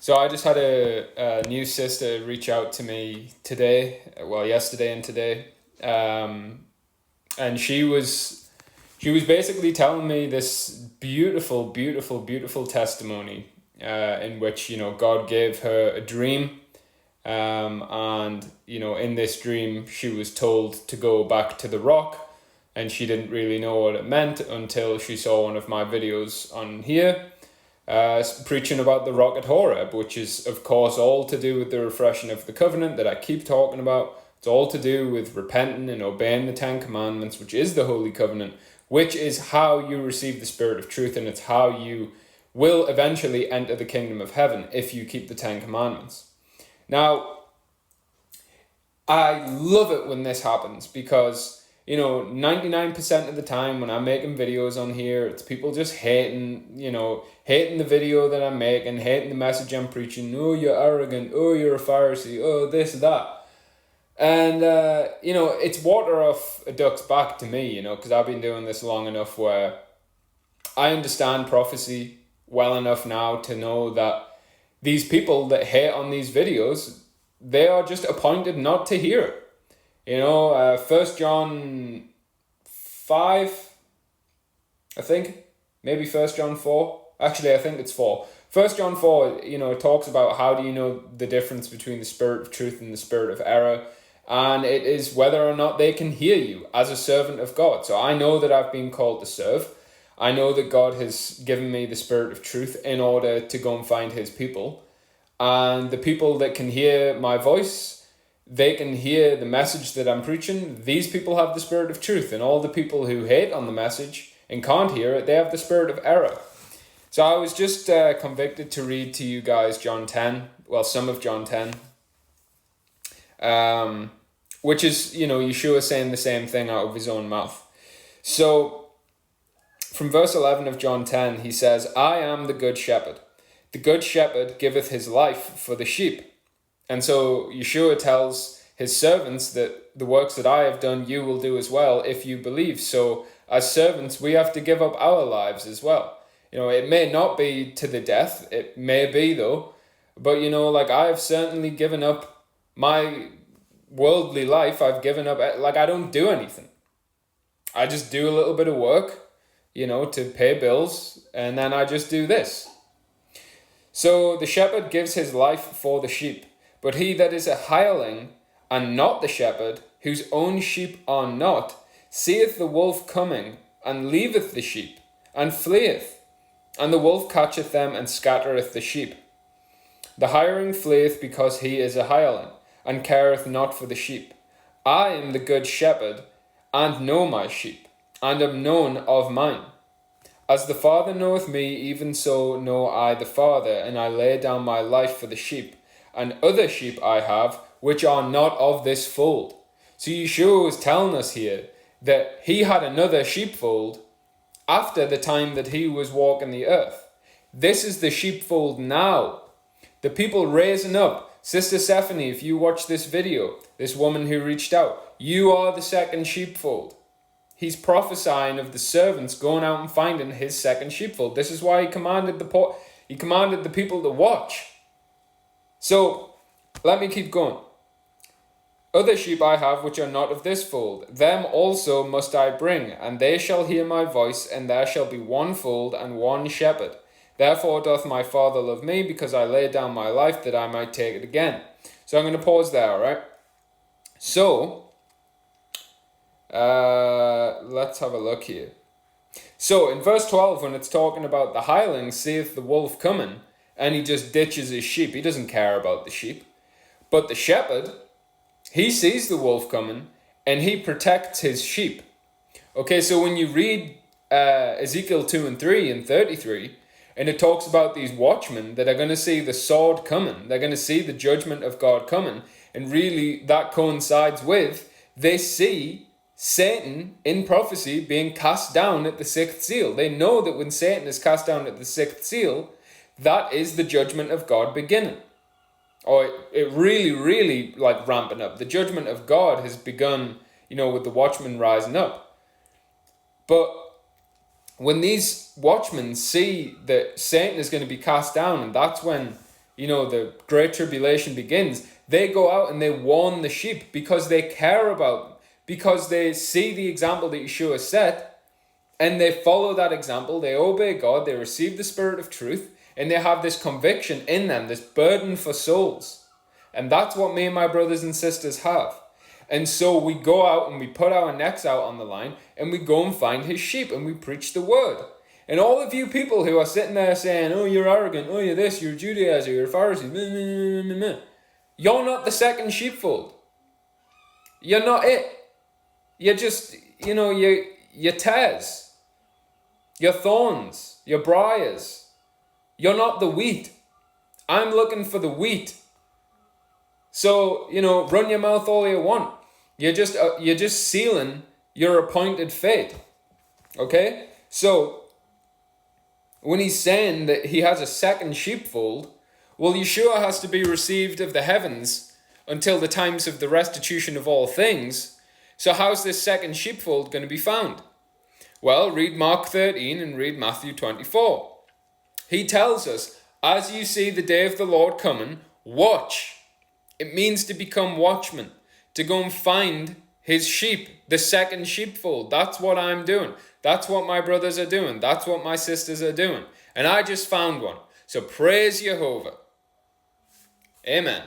So I just had a new sister reach out to me today, well, yesterday and today, and she was basically telling me this beautiful, beautiful, beautiful testimony, in which God gave her a dream, and in this dream she was told to go back to the rock, and she didn't really know what it meant until she saw one of my videos on here. Preaching about the rock at Horeb, which is, of course, all to do with the refreshing of the covenant that I keep talking about. It's all to do with repenting and obeying the Ten Commandments, which is the Holy Covenant, which is how you receive the Spirit of truth, and it's how you will eventually enter the kingdom of heaven if you keep the Ten Commandments. Now, I love it when this happens because 99% of the time when I'm making videos on here, it's people just hating the video that I'm making, hating the message I'm preaching. Oh, you're arrogant. Oh, you're a Pharisee. Oh, this, that. And, it's water off a duck's back to me, because I've been doing this long enough where I understand prophecy well enough now to know that these people that hate on these videos, they are just appointed not to hear it. 1 John 5, I think, maybe 1 John 4. Actually, I think it's 4. 1 John 4, it talks about how do you know the difference between the spirit of truth and the spirit of error. And it is whether or not they can hear you as a servant of God. So I know that I've been called to serve. I know that God has given me the spirit of truth in order to go and find his people. And the people that can hear my voice, they can hear the message that I'm preaching. These people have the spirit of truth, and all the people who hate on the message and can't hear it, they have the spirit of error. So I was just convicted to read to you guys John 10, well, some of John 10, which is, Yeshua saying the same thing out of his own mouth. So from verse 11 of John 10, he says, I am the good shepherd. The good shepherd giveth his life for the sheep. And so Yeshua tells his servants that the works that I have done, you will do as well if you believe. So as servants, we have to give up our lives as well. It may not be to the death. It may be though. But, I have certainly given up my worldly life. I've given up, I don't do anything. I just do a little bit of work, to pay bills. And then I just do this. So the shepherd gives his life for the sheep. But he that is a hireling, and not the shepherd, whose own sheep are not, seeth the wolf coming, and leaveth the sheep, and fleeth. And the wolf catcheth them, and scattereth the sheep. The hireling fleeth because he is a hireling, and careth not for the sheep. I am the good shepherd, and know my sheep, and am known of mine. As the Father knoweth me, even so know I the Father, and I lay down my life for the sheep. And other sheep I have, which are not of this fold. So Yeshua is telling us here that he had another sheepfold after the time that he was walking the earth. This is the sheepfold now. The people raising up. Sister Stephanie, if you watch this video, this woman who reached out, you are the second sheepfold. He's prophesying of the servants going out and finding his second sheepfold. This is why he commanded the people to watch. So, let me keep going. Other sheep I have which are not of this fold, them also must I bring, and they shall hear my voice, and there shall be one fold and one shepherd. Therefore doth my Father love me, because I lay down my life that I might take it again. So I'm going to pause there, alright? So, let's have a look here. So, in verse 12, when it's talking about the hireling seeth the wolf coming, and he just ditches his sheep. He doesn't care about the sheep. But the shepherd, he sees the wolf coming, and he protects his sheep. Okay, so when you read Ezekiel 2 and 3 and 33, and it talks about these watchmen that are going to see the sword coming, they're going to see the judgment of God coming, and really that coincides with, they see Satan in prophecy being cast down at the sixth seal. They know that when Satan is cast down at the sixth seal, that is the judgment of God beginning. Or it really ramping up. The judgment of God has begun, with the watchmen rising up. But when these watchmen see that Satan is going to be cast down, and that's when, the Great Tribulation begins, they go out and they warn the sheep because they care about them, because they see the example that Yeshua set, and they follow that example, they obey God, they receive the Spirit of truth, and they have this conviction in them, this burden for souls. And that's what me and my brothers and sisters have. And so we go out and we put our necks out on the line and we go and find his sheep and we preach the word. And all of you people who are sitting there saying, oh, you're arrogant, oh, you're this, you're a Judaizer, you're a Pharisee, you're not the second sheepfold. You're not it. You're just, you're tares. You're thorns. You're briars. You're not the wheat. I'm looking for the wheat. So, run your mouth all you want. You're just sealing your appointed fate. Okay? So, when he's saying that he has a second sheepfold, well, Yeshua has to be received of the heavens until the times of the restitution of all things. So how's this second sheepfold going to be found? Well, read Mark 13 and read Matthew 24. He tells us, as you see the day of the Lord coming, watch. It means to become watchmen, to go and find his sheep, the second sheepfold. That's what I'm doing. That's what my brothers are doing. That's what my sisters are doing. And I just found one. So praise Jehovah. Amen.